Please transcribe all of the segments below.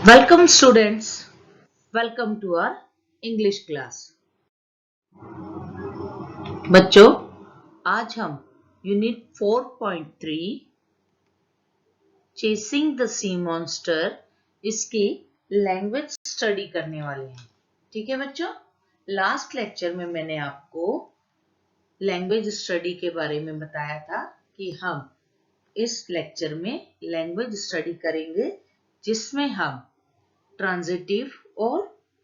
Welcome students. Welcome to our English class. बच्चों, आज हम unit 4.3 chasing the sea monster इसकी लैंग्वेज स्टडी करने वाले हैं। ठीक है बच्चों, लास्ट लेक्चर में मैंने आपको लैंग्वेज स्टडी के बारे में बताया था कि हम इस लेक्चर में लैंग्वेज स्टडी करेंगे जिसमें हम ट्रांजिटिव और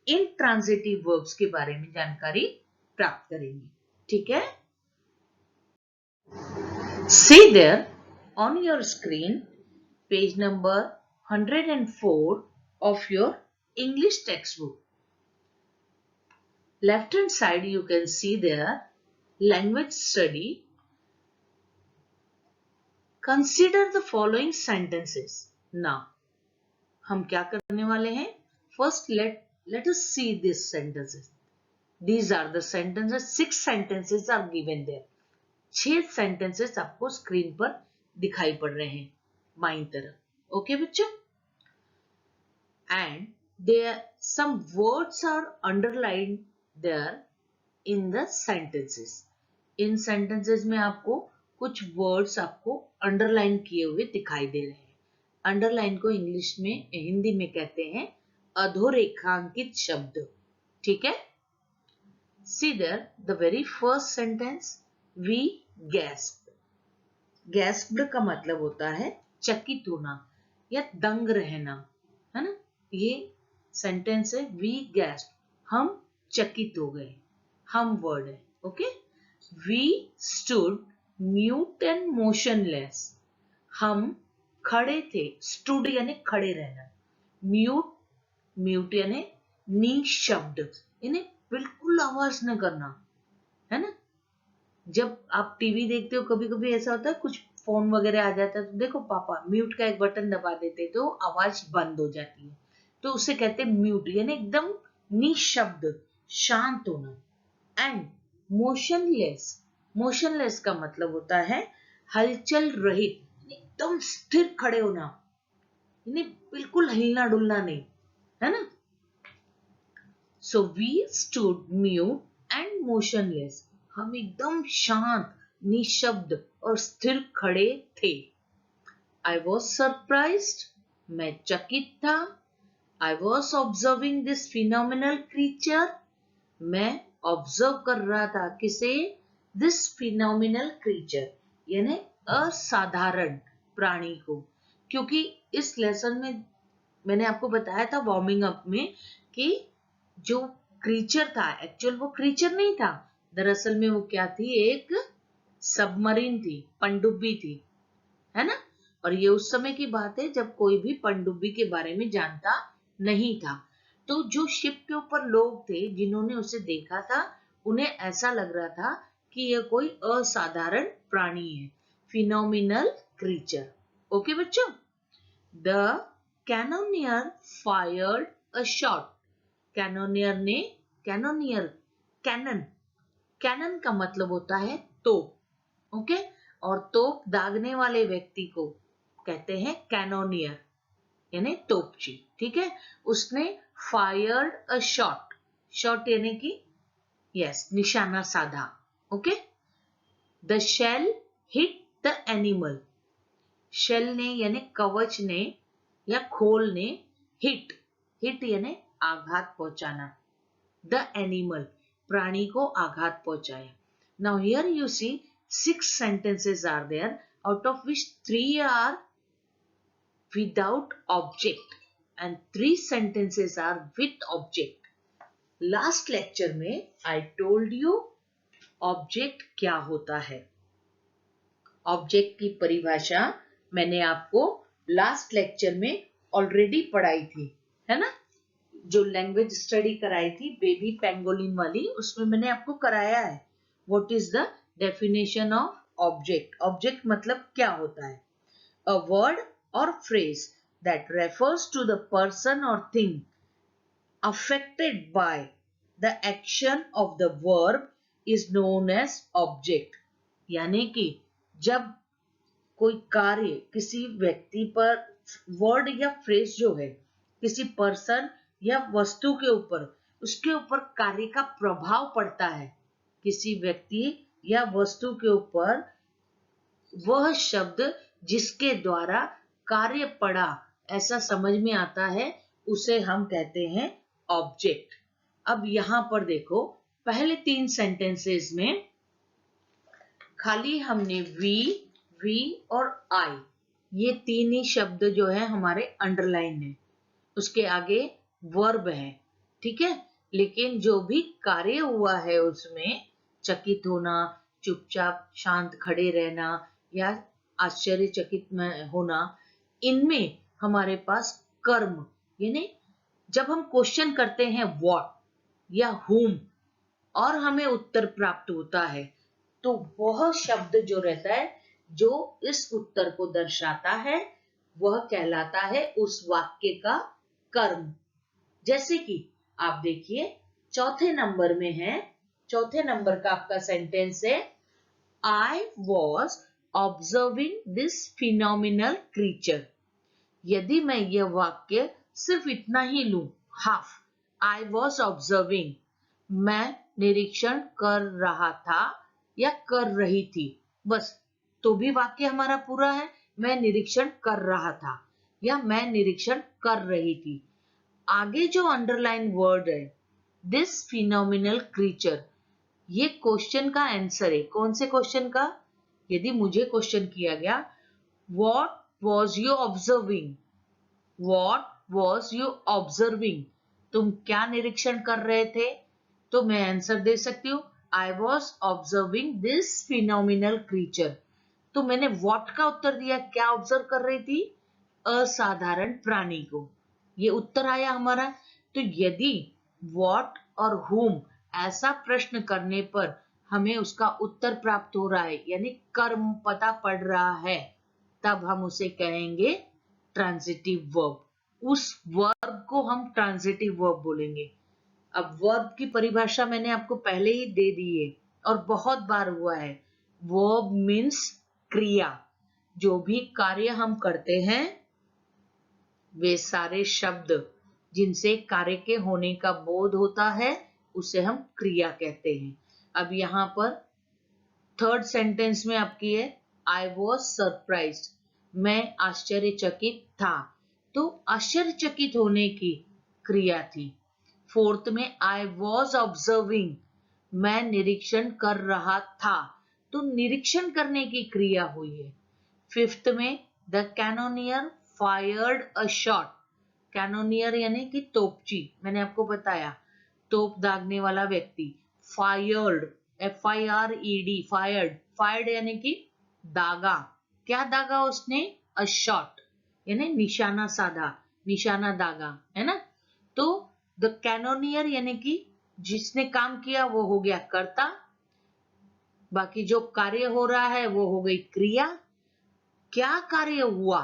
इनट्रांजिटिव वर्ब्स के बारे में जानकारी प्राप्त करेंगे। ठीक है, see there on your screen page number 104 of your English text book. Left hand side you can see there language study. Consider the following sentences. Now हम क्या करने वाले हैं? First let us see these sentences. These are the sentences. 6 sentences are given there. 6 sentences आपको screen पर दिखाई पड़ रहे हैं बाईं तरफ। ओके बच्चों, and there some words are underlined there in the sentences. In sentences में आपको कुछ words आपको underline किए हुए दिखाई दे रहे हैं। अंडरलाइन को इंग्लिश में हिंदी में कहते हैं अधोरेखांकित शब्द। ठीक है, see there the very first sentence, we gasped. Gasped का मतलब होता है चकित होना या दंग रहना, है ना। ये सेंटेंस है वी गैस्प्ड, हम चकित हो गए, हम वर्ड है। Okay, we stood mute and motionless. हम खड़े थे, स्टूड यानी खड़े रहना, म्यूट यानी निशब्द, यानी बिल्कुल आवाज न करना, है ना। जब आप टीवी देखते हो कभी कभी ऐसा होता है, कुछ फोन वगैरह आ जाता है तो देखो पापा म्यूट का एक बटन दबा देते तो आवाज बंद हो जाती है, तो उसे कहते हैं म्यूट, यानी एकदम निशब्द, शांत होना। एंड मोशनलेस, मोशनलेस का मतलब होता है हलचल रहित, एकदम स्थिर खड़े होना, यानी बिल्कुल हिलना डुलना नहीं, है ना। So we stood mute and motionless, हम एकदम शांत, निशब्द और स्थिर खड़े थे। आई वॉज सरप्राइज्ड, मैं चकित था। I was observing this phenomenal creature, मैं ऑब्जर्व कर रहा था किसे? दिस फिनोमिनल क्रीचर, यानी असाधारण प्राणी को। क्योंकि इस लेसन में मैंने आपको बताया था वार्मिंग अप में कि जो क्रीचर था एक्चुअल वो क्रीचर नहीं था, दरअसल में वो क्या थी? एक सबमरीन थी, पनडुब्बी थी, है ना। और ये उस समय की बात है जब कोई भी पनडुब्बी के बारे में जानता नहीं था। तो जो शिप के ऊपर लोग थे जिन्होंने उसे देखा था, उन्हें ऐसा लग रहा था कि यह कोई असाधारण प्राणी है, फिनोमिनल क्रीचर। ओके बच्चों, द कैनोनियर फायर्ड अ शॉट। कैनोनियर ने, कैनोनियर कैनन, कैनन का मतलब होता है तोप। ओके, और तोप दागने वाले व्यक्ति को कहते हैं कैनोनियर, यानी तोपची। ठीक है, उसने फायर्ड अ शॉट, शॉट यानी कि यस, निशाना साधा। Okay, the shell hit the animal. Shell ने यानी कवच ने या खोल ने, हिट, हिट यानी आघात पहुंचाना, द एनिमल प्राणी को आघात पहुंचाया। Now here you see 6 sentences are there, out of which 3 are without object and 3 sentences are with object. Last lecture में I told you object क्या होता है। ऑब्जेक्ट की परिभाषा मैंने आपको लास्ट लेक्चर में ऑलरेडी पढ़ाई थी, है ना। जो लैंग्वेज स्टडी कराई थी बेबी पेंगोलिन वाली, उसमें मैंने आपको कराया है what is the definition of object. Object मतलब क्या होता है? A word or phrase that refers to the person or thing affected by the action of the verb is known as object। यानी कि जब कोई कार्य किसी व्यक्ति पर, वर्ड या फ्रेज जो है किसी पर्सन या वस्तु के ऊपर, उसके ऊपर कार्य का प्रभाव पड़ता है, किसी व्यक्ति या वस्तु के ऊपर वह शब्द जिसके द्वारा कार्य पड़ा ऐसा समझ में आता है, उसे हम कहते हैं ऑब्जेक्ट। अब यहां पर देखो, पहले 3 सेंटेंसेस में खाली हमने वी और आई, ये 3 ही शब्द जो है हमारे अंडरलाइन है, उसके आगे वर्ब है, ठीक है। लेकिन जो भी कार्य हुआ है उसमें चकित होना, चुपचाप शांत खड़े रहना या आश्चर्यचकित में होना, इनमें हमारे पास कर्म, यानी जब हम क्वेश्चन करते हैं व्हाट या हुम और हमें उत्तर प्राप्त होता है, तो वह शब्द जो रहता है जो इस उत्तर को दर्शाता है वह कहलाता है उस वाक्य का कर्म। जैसे कि आप देखिए चौथे नंबर में है, चौथे नंबर का आपका सेंटेंस है, I was observing this phenomenal creature। यदि मैं यह वाक्य सिर्फ इतना ही लूं, हाफ, I was observing, मैं निरीक्षण कर रहा था या कर रही थी, बस, तो भी वाक्य हमारा पूरा है। मैं निरीक्षण कर रहा था या मैं निरीक्षण कर रही थी। आगे जो अंडरलाइन वर्ड है दिस फिनोमिनल क्रीचर, ये क्वेश्चन का आंसर है। कौन से क्वेश्चन का? यदि मुझे क्वेश्चन किया गया what was you observing, what was you observing, तुम क्या निरीक्षण कर रहे थे, तो मैं आंसर दे सकती हूँ I was observing this phenomenal creature. तो मैंने व्हाट का उत्तर दिया, क्या ऑब्जर्व कर रही थी? असाधारण प्राणी को, ये उत्तर आया हमारा। तो यदि व्हाट और हुम ऐसा प्रश्न करने पर हमें उसका उत्तर प्राप्त हो रहा है, यानी कर्म पता पड़ रहा है, तब हम उसे कहेंगे ट्रांजिटिव वर्ब। उस वर्ब को हम ट्रांजिटिव वर्ब बोलेंगे। अब वर्ब की परिभाषा मैंने आपको पहले ही दे दी है और बहुत बार हुआ है। वर्ब मीन्स क्रिया, जो भी कार्य हम करते हैं वे सारे शब्द जिनसे कार्य के होने का बोध होता है उसे हम क्रिया कहते हैं। अब यहां पर थर्ड सेंटेंस में आपकी है आई वॉज सरप्राइज्ड, मैं आश्चर्यचकित था, तो आश्चर्यचकित होने की क्रिया थी। फोर्थ में आई वॉज ऑब्जर्विंग, मैं निरीक्षण कर रहा था, तो निरीक्षण करने की क्रिया हुई है। फिफ्थ में द कैनोनियर फायर्ड अ शॉट, कैनोनियर यानी कि तोपची, मैंने आपको बताया तोप दागने वाला व्यक्ति। फायर्ड, FIRED, फायर्ड, फायर्ड यानी कि दागा, क्या दागा उसने? अ शॉट, यानी निशाना साधा, निशाना दागा, है ना। तो द कैनोनियर यानी कि जिसने काम किया वो हो गया कर्ता, बाकी जो कार्य हो रहा है वो हो गई क्रिया। क्या कार्य हुआ,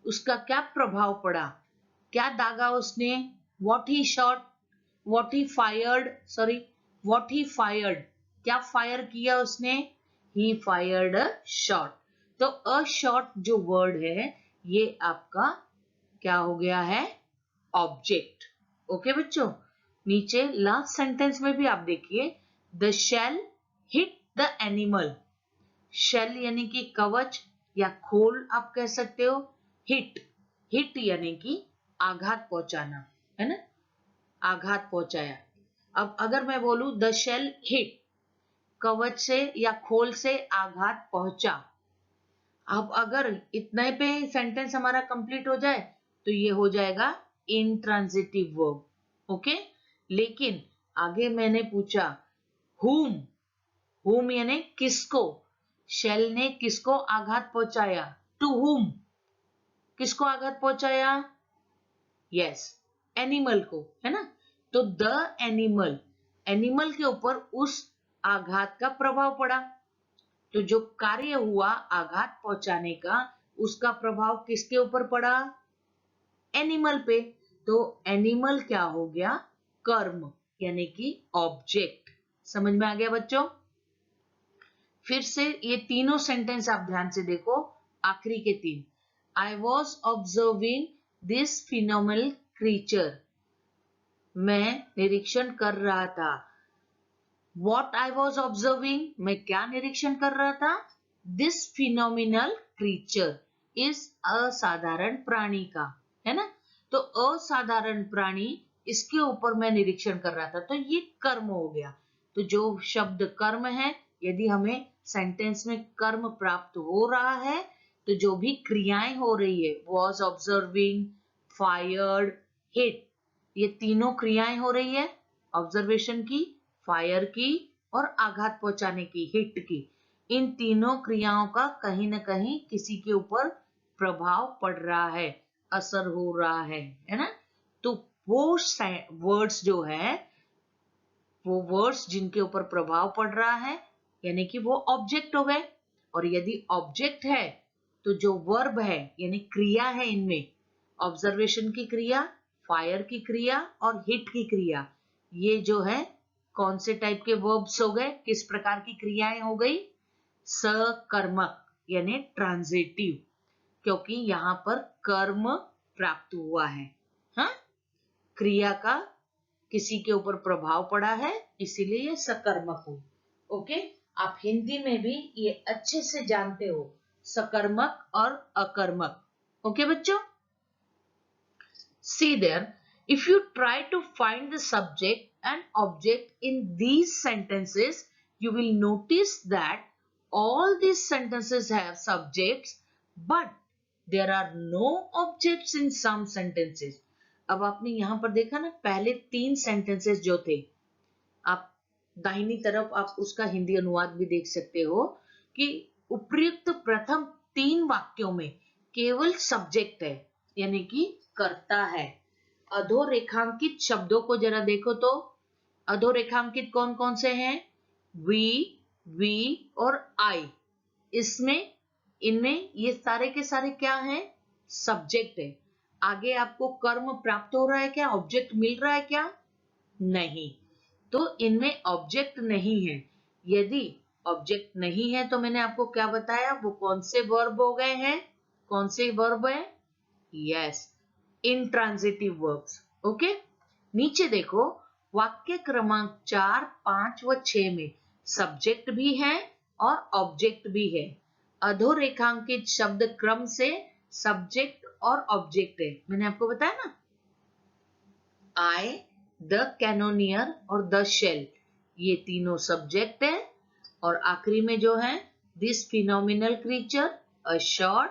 उसका क्या प्रभाव पड़ा, क्या दागा उसने? What he shot, what he fired, sorry what he fired, क्या फायर किया उसने? ही फायर्ड अ शॉट। तो अ शॉट जो वर्ड है ये आपका क्या हो गया है? ऑब्जेक्ट। ओके बच्चों, नीचे लास्ट सेंटेंस में भी आप देखिए the shell hit the animal, shell यानी कि कवच या खोल आप कह सकते हो, हिट, हिट यानी कि आघात पहुंचाना, है ना, आघात पहुंचाया। अब अगर मैं बोलूं द शेल हिट, कवच से या खोल से आघात पहुंचा। अब अगर इतने पे सेंटेंस हमारा कंप्लीट हो जाए तो ये हो जाएगा इंट्रांजिटिव वर्ब, ओके। लेकिन आगे मैंने पूछा हुम, हुम यानी किसको, शेल ने किसको आघात पहुंचाया? टू हुम, किसको आघात पहुंचाया? यस, एनिमल को, है ना। तो द एनिमल, एनिमल के ऊपर उस आघात का प्रभाव पड़ा। तो जो कार्य हुआ आघात पहुंचाने का, उसका प्रभाव किसके ऊपर पड़ा? एनिमल पे। तो एनिमल क्या हो गया? कर्म, यानी कि ऑब्जेक्ट। समझ में आ गया बच्चों? फिर से ये तीनों सेंटेंस आप ध्यान से देखो, आखिरी के 3, I was observing this phenomenal creature, मैं निरीक्षण कर रहा था। What I was observing, मैं क्या निरीक्षण कर रहा था? This phenomenal creature is असाधारण प्राणी का, है ना? तो असाधारण प्राणी, इसके ऊपर मैं निरीक्षण कर रहा था, तो ये कर्म हो गया। तो जो शब्द कर्म है, यदि हमें सेंटेंस में कर्म प्राप्त हो रहा है, तो जो भी क्रियाएं हो रही है, was observing, fired, hit, ये तीनों क्रियाएं हो रही है, ऑब्जर्वेशन की, फायर की और आघात पहुंचाने की, हिट की। इन तीनों क्रियाओं का कहीं ना कहीं किसी के ऊपर प्रभाव पड़ रहा है, असर हो रहा है ना? तो वो वर्ड्स जो है, वो वर्ड्स जिनके ऊपर प्रभाव पड़ रहा है, यानी कि वो ऑब्जेक्ट हो गए। और यदि ऑब्जेक्ट है, तो जो वर्ब है यानी क्रिया है, इनमें ऑब्जर्वेशन की क्रिया, फायर की क्रिया और हिट की क्रिया, ये जो है कौन से टाइप के वर्ब्स हो गए, किस प्रकार की क्रियाएं हो गई? सकर्मक यानी ट्रांजिटिव, क्योंकि यहां पर कर्म प्राप्त हुआ है। हाँ, क्रिया का किसी के ऊपर प्रभाव पड़ा है, इसीलिए ये सकर्मक हुई। ओके, आप हिंदी में भी ये अच्छे से जानते हो, सकर्मक और अकर्मक। ओके बच्चों, see there, if you try to find the subject and object in these sentences, you will notice that all these sentences have subjects, but there are no objects in some sentences. अब आपने यहां पर देखा ना, पहले 3 sentences जो थे, आप दाहिनी तरफ आप उसका हिंदी अनुवाद भी देख सकते हो कि उपर्युक्त प्रथम 3 वाक्यों में केवल सब्जेक्ट है, यानी कि कर्ता है। अधोरेखांकित शब्दों को जरा देखो तो, अधोरेखांकित कौन कौन से हैं? वी और आई। इसमें, इनमें ये सारे के सारे क्या हैं? सब्जेक्ट है। आगे आपको कर्म प्राप्त हो रहा है क्या? ऑब्जेक्ट मिल रहा है क्या? नहीं, तो इनमें ऑब्जेक्ट नहीं है। यदि ऑब्जेक्ट नहीं है, तो मैंने आपको क्या बताया, वो कौन से वर्ब हो गए हैं? कौन से वर्ब है? Yes, intransitive verbs. ओके, नीचे देखो, वाक्य क्रमांक 4, 5 व 6 में सब्जेक्ट भी है और ऑब्जेक्ट भी है। अधोरेखांकित शब्द क्रम से सब्जेक्ट और ऑब्जेक्ट है, मैंने आपको बताया ना। आई, द कैनोनियर और द शेल, ये तीनों सब्जेक्ट है। और आखिरी में जो है, this phenomenal creature, a shot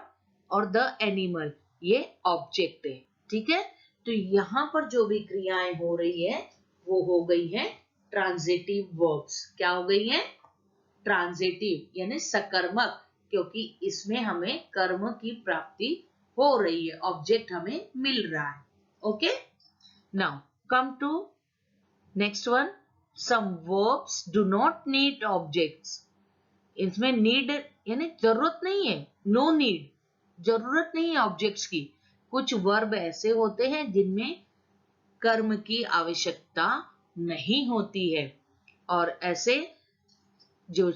और द एनिमल, ये ऑब्जेक्ट है। ठीक है, तो यहां पर जो भी क्रियाएं हो रही है, वो हो गई है ट्रांजिटिव वर्ब्स। क्या हो गई है? ट्रांजिटिव यानी सकर्मक, क्योंकि इसमें हमें कर्म की प्राप्ति हो रही है, ऑब्जेक्ट हमें मिल रहा है। Okay, now come to next one, some verbs do not need objects. इसमें need यानी जरूरत नहीं है, no need, जरूरत नहीं है ऑब्जेक्ट्स की। कुछ वर्ब ऐसे होते हैं जिनमें कर्म की आवश्यकता नहीं होती है, और ऐसे जो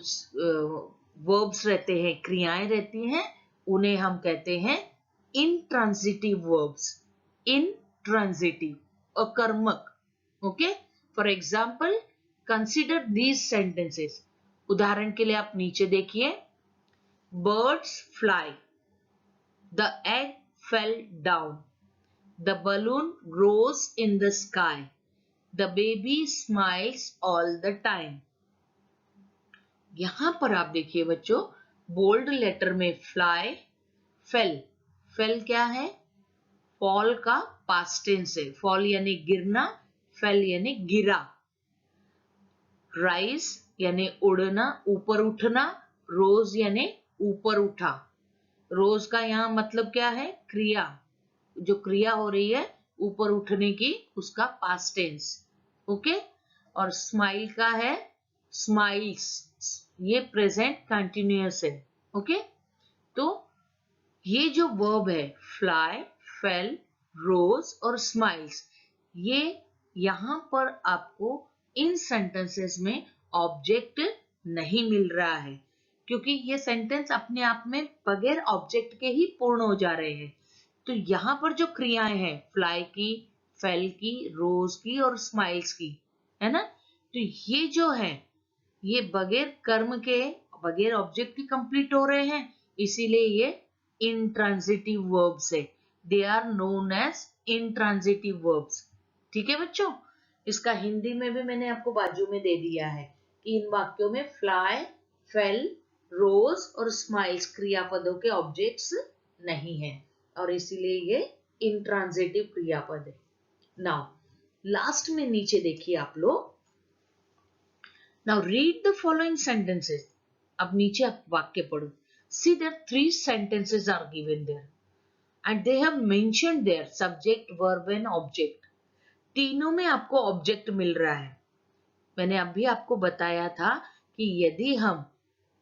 वर्ब्स रहते हैं, क्रियाएं रहती हैं, उन्हें हम कहते हैं इंट्रांजिटिव वर्ब्स। इंट्रांजिटिव, अकर्मक। Okay, for example consider these sentences. उदाहरण के लिए आप नीचे देखिए, birds fly, the egg fell down, the balloon grows in the sky, the baby smiles all the time. यहां पर आप देखिए बच्चों, बोल्ड लेटर में फ्लाई, फेल, फेल क्या है? फॉल का पास्ट टेंस है। फॉल यानी गिरना, फेल यानी गिरा। राइज यानी उड़ना, ऊपर उठना, रोज यानी ऊपर उठा। रोज का यहां मतलब क्या है? क्रिया, जो क्रिया हो रही है ऊपर उठने की, उसका पास्ट टेंस। ओके, और स्माइल का है स्माइल्स, ये प्रेजेंट कंटिन्यूअस है। ओके, तो ये जो वर्ब है फ्लाई, फेल, रोज और स्माइल्स, ये यहां पर आपको इन सेंटेंसेस में ऑब्जेक्ट नहीं मिल रहा है, क्योंकि ये सेंटेंस अपने आप में बगैर ऑब्जेक्ट के ही पूर्ण हो जा रहे हैं। तो यहां पर जो क्रियाएं हैं, फ्लाई की, फेल की, रोज की और स्माइल्स की, है ना। तो ये जो है ये बगैर कर्म के, बगैर ऑब्जेक्ट के कंप्लीट हो रहे हैं, इसीलिए ये इंट्रांजिटिव वर्ब्स है। They are known as intransitive verbs. ठीक है बच्चों, इसका हिंदी में भी मैंने आपको बाजू में दे दिया है कि इन वाक्यों में फ्लाई, फेल, रोज और स्माइल्स क्रियापदों के ऑब्जेक्ट्स नहीं है और इसीलिए ये इंट्रांजिटिव क्रियापद है। नाउ लास्ट में नीचे देखिए आप लोग, now read the following sentences. अब नीचे आप वाक्य पढ़ो। सी there 3 sentences are given there and they have mentioned their subject, verb and object. तीनों में आपको ऑब्जेक्ट मिल रहा है। मैंने अभी आपको बताया था कि यदि हम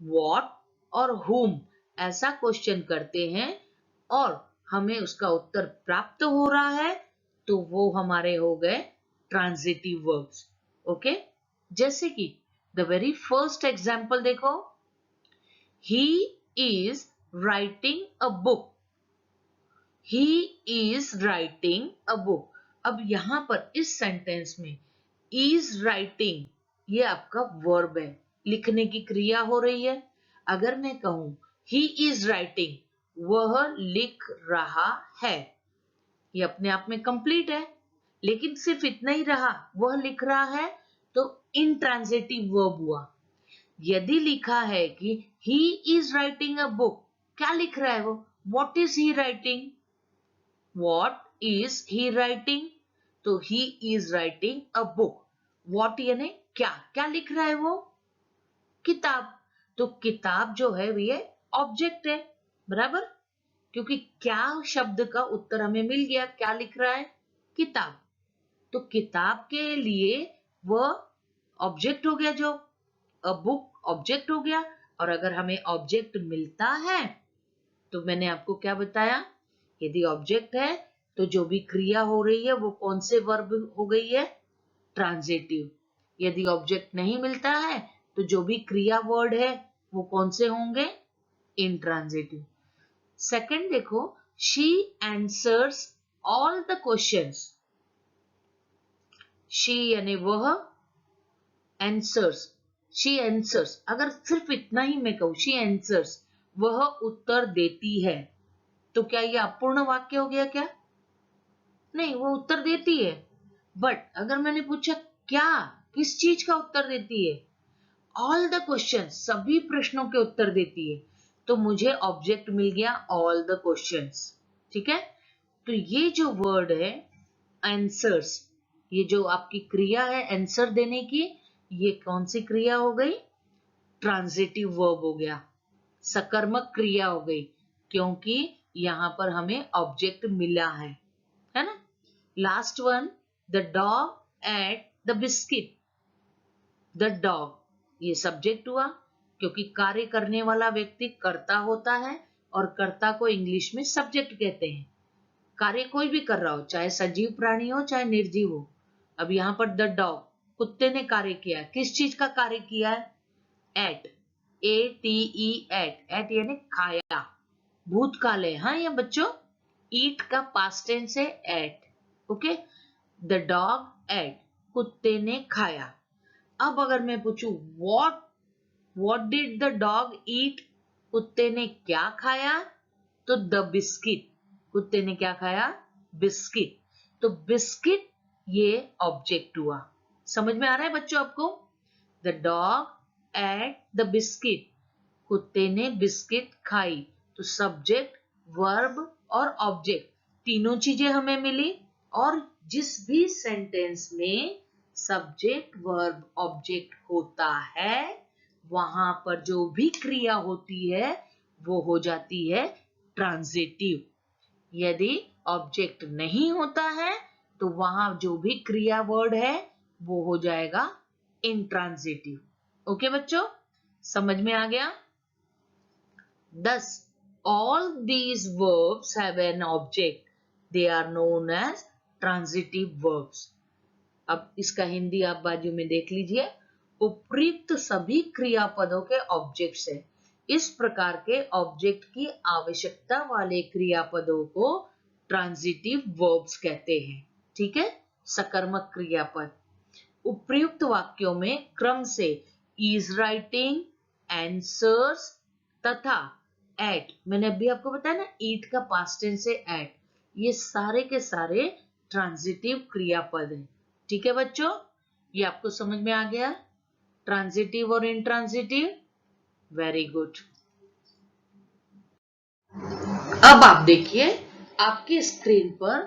what और whom ऐसा क्वेश्चन करते हैं और हमें उसका उत्तर प्राप्त हो रहा है तो वो हमारे हो गए ट्रांजिटिव वर्ब्स। ओके, जैसे कि द वेरी फर्स्ट एग्जाम्पल देखो, ही is writing a book. He is writing a book. अब यहां पर इस सेंटेंस में इज राइटिंग ये आपका वर्ब है, लिखने की क्रिया हो रही है। अगर मैं कहूं ही इज राइटिंग, वह लिख रहा है, ये अपने आप में कंप्लीट है। लेकिन सिर्फ इतना ही रहा, वह लिख रहा है, तो इंट्रांजिटिव वर्ब हुआ। यदि लिखा है कि he is writing a book, क्या लिख रहा है वो? What is he writing? What is he writing? तो he is writing a book. What यानी क्या, क्या लिख रहा है वो? किताब। तो किताब जो है ये ऑब्जेक्ट है, बराबर, क्योंकि क्या शब्द का उत्तर हमें मिल गया, क्या लिख रहा है? किताब। तो किताब के लिए वह ऑब्जेक्ट हो गया, जो अ बुक ऑब्जेक्ट हो गया। और अगर हमें ऑब्जेक्ट मिलता है तो मैंने आपको क्या बताया, यदि ऑब्जेक्ट है तो जो भी क्रिया हो रही है वो कौन से वर्ब हो गई है? ट्रांजिटिव। यदि ऑब्जेक्ट नहीं मिलता है तो जो भी क्रिया वर्ड है वो कौन से होंगे? इंट्रांजिटिव। सेकंड देखो, she answers all the questions. She यानी वह, आंसर्स, शी आंसर्स। अगर सिर्फ इतना ही मैं कहूं शी आंसर्स, वह उत्तर देती है, तो क्या यह अपूर्ण वाक्य हो गया क्या? नहीं, वो उत्तर देती है। बट अगर मैंने पूछा क्या, किस चीज का उत्तर देती है? ऑल द क्वेश्चन, सभी प्रश्नों के उत्तर देती है, तो मुझे ऑब्जेक्ट मिल गया ऑल द क्वेश्चंस। ठीक है, तो ये जो वर्ड है आंसर्स, ये जो आपकी क्रिया है आंसर देने की, ये कौन सी क्रिया हो गई? ट्रांजिटिव वर्ब हो गया, सकर्मक क्रिया हो गई, क्योंकि यहां पर हमें ऑब्जेक्ट मिला है ना। Last one, the dog at the biscuit. The dog ये सब्जेक्ट हुआ, क्योंकि कार्य करने वाला व्यक्ति कर्ता होता है और कर्ता को इंग्लिश में सब्जेक्ट कहते हैं। कार्य कोई भी कर रहा हो, चाहे सजीव प्राणी हो चाहे निर्जीव हो। अब यहां पर द डॉग, कुत्ते ने कार्य किया, किस चीज का कार्य किया है? एट, ATE, एट यानी खाया, भूतकाल है। हाँ ये बच्चों, ईट का पास्ट टेंस है ate. Okay, the dog ate, कुत्ते ने खाया। अब अगर मैं पूछूं what did the dog eat, कुत्ते ने क्या खाया? तो द बिस्किट, कुत्ते ने क्या खाया? बिस्किट। तो बिस्किट ये ऑब्जेक्ट हुआ। समझ में आ रहा है बच्चों आपको? The dog at the biscuit, कुत्ते ने बिस्किट खाई। तो सब्जेक्ट, वर्ब और ऑब्जेक्ट तीनों चीजें हमें मिली। और जिस भी सेंटेंस में सब्जेक्ट, वर्ब, ऑब्जेक्ट होता है, वहां पर जो भी क्रिया होती है वो हो जाती है ट्रांजिटिव। यदि ऑब्जेक्ट नहीं होता है तो वहां जो भी क्रिया वर्ड है वो हो जाएगा इंट्रांजिटिव। ओके बच्चों, समझ में आ गया? Thus, all these verbs have an object. They are known as transitive verbs. अब इसका हिंदी आप बाजू में देख लीजिए। उपयुक्त सभी क्रियापदों के ऑब्जेक्ट्स है। इस प्रकार के ऑब्जेक्ट की आवश्यकता वाले क्रियापदों को ट्रांजिटिव वर्ब्स कहते हैं। ठीक है, सकर्मक क्रियापद। उपयुक्त वाक्यों में क्रम से इज राइटिंग, आंसर्स तथा एट, मैंने अभी आपको बताया ना ईट का पास्ट टेंस है एट, ये सारे के सारे ट्रांजिटिव क्रियापद हैं। ठीक है बच्चों, ये आपको समझ में आ गया, ट्रांजिटिव और इंट्रांजिटिव। Very good. अब आप देखिए आपकी स्क्रीन पर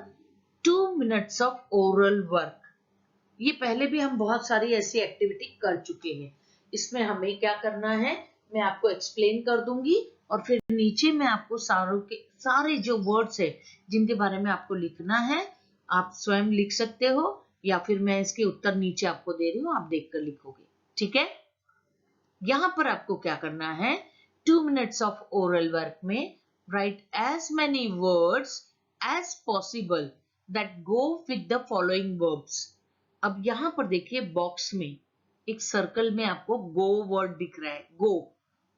2 मिनट्स ऑफ ओरल वर्क। ये पहले भी हम बहुत सारी ऐसी एक्टिविटी कर चुके हैं। इसमें हमें क्या करना है मैं आपको एक्सप्लेन कर दूंगी और फिर नीचे में आपको सारे जो वर्ड्स है जिनके बारे में आपको लिखना है आप स्वयं लिख सकते हो, या फिर मैं इसके उत्तर नीचे आपको दे रही हूँ, आप देखकर लिखोगे। ठीक है, यहां पर आपको क्या करना है, 2 मिनट्स ऑफ ओरल वर्क में write as many words as possible that go with the following verbs. अब यहां पर देखिए बॉक्स में एक सर्कल में आपको गो वर्ड दिख रहा है। गो,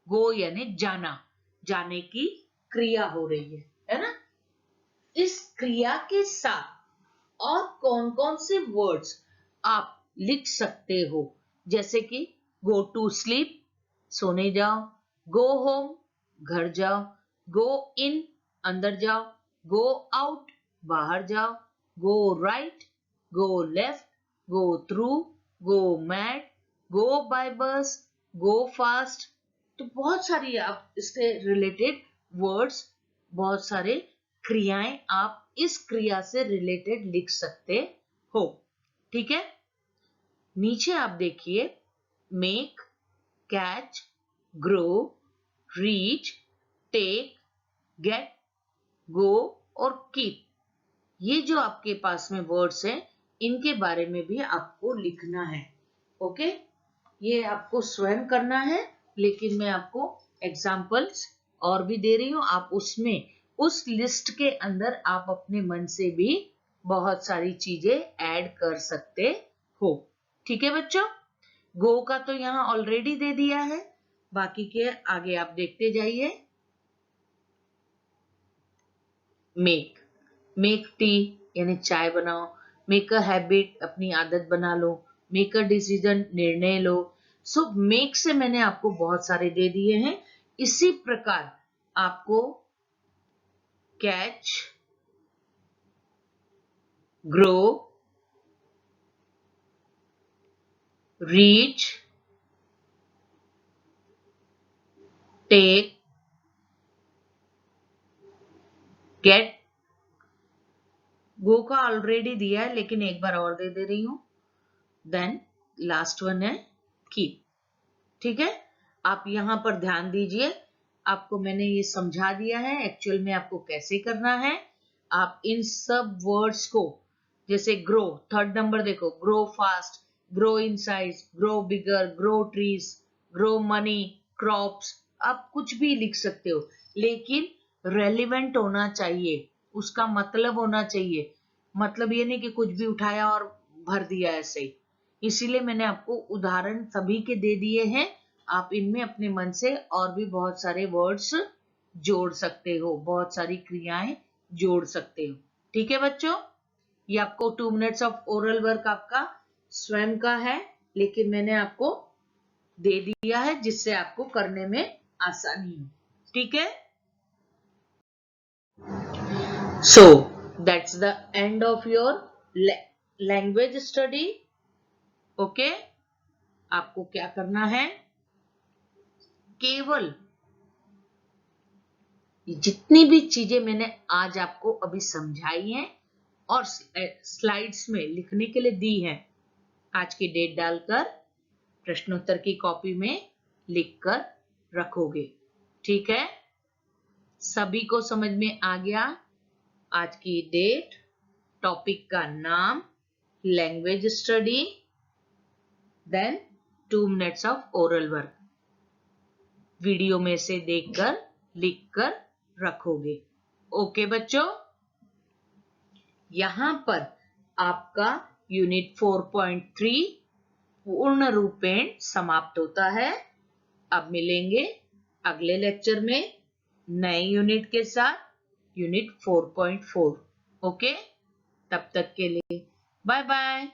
गो यानी जाना, जाने की क्रिया हो रही है ना। इस क्रिया के साथ और कौन कौन से वर्ड्स आप लिख सकते हो, जैसे कि गो टू स्लीप, सोने जाओ, गो होम, घर जाओ, गो इन, अंदर जाओ, गो आउट, बाहर जाओ, go right, go left, go through, go mad, go by bus, go fast. तो बहुत सारी आप इससे रिलेटेड वर्ड्स, बहुत सारे क्रियाएं आप इस क्रिया से रिलेटेड लिख सकते हो। ठीक है, नीचे आप देखिए make, catch, grow, reach, take, get, go और कीप, ये जो आपके पास में वर्ड्स हैं इनके बारे में भी आपको लिखना है। ओके, ये आपको स्वयं करना है, लेकिन मैं आपको एग्जाम्पल्स और भी दे रही हूं, आप उसमें उस लिस्ट के अंदर आप अपने मन से भी बहुत सारी चीजें ऐड कर सकते हो। ठीक है बच्चों, गो का तो यहां ऑलरेडी दे दिया है, बाकी के आगे आप देखते जाइए। मेक, मेक टी यानी चाय बनाओ, मेक अ हैबिट अपनी आदत बना लो, मेक अ डिसीजन निर्णय लो। सो मेक से मैंने आपको बहुत सारे दे दिए हैं। इसी प्रकार आपको catch, grow, reach, take, get, go का ऑलरेडी दिया है लेकिन एक बार और दे रही हूं, देन लास्ट वन है कीप। ठीक है, आप यहां पर ध्यान दीजिए, आपको मैंने ये समझा दिया है एक्चुअल में आपको कैसे करना है। आप इन सब वर्ड्स को, जैसे ग्रो, थर्ड नंबर देखो, grow fast, grow in size, grow bigger, grow trees, grow money, crops, आप कुछ भी लिख सकते हो, लेकिन रेलिवेंट होना चाहिए, उसका मतलब होना चाहिए। मतलब ये नहीं कि कुछ भी उठाया और भर दिया ऐसे ही। इसीलिए मैंने आपको उदाहरण सभी के दे दिए हैं, आप इनमें अपने मन से और भी बहुत सारे वर्ड्स जोड़ सकते हो, बहुत सारी क्रियाएं जोड़ सकते हो। ठीक है बच्चों, ये आपको 2 मिनट्स ऑफ ओरल वर्क आपका स्वयं का है, लेकिन मैंने आपको दे दिया है जिससे आपको करने में आसानी हो। ठीक है, so that's the end of your language study. Okay, आपको क्या करना है, केवल जितनी भी चीजें मैंने आज आपको अभी समझाई हैं और स्लाइड्स में लिखने के लिए दी हैं, आज की डेट डालकर प्रश्नोत्तर की कॉपी में लिखकर रखोगे। ठीक है, सभी को समझ में आ गया, आज की डेट, टॉपिक का नाम language study, then 2 minutes of oral work, video में से देखकर लिखकर रखोगे। ओके बच्चों, यहां पर आपका यूनिट 4.3 पूर्ण रूपेण समाप्त होता है। अब मिलेंगे अगले लेक्चर में नए यूनिट के साथ, यूनिट 4.4। ओके, तब तक के लिए बाय बाय।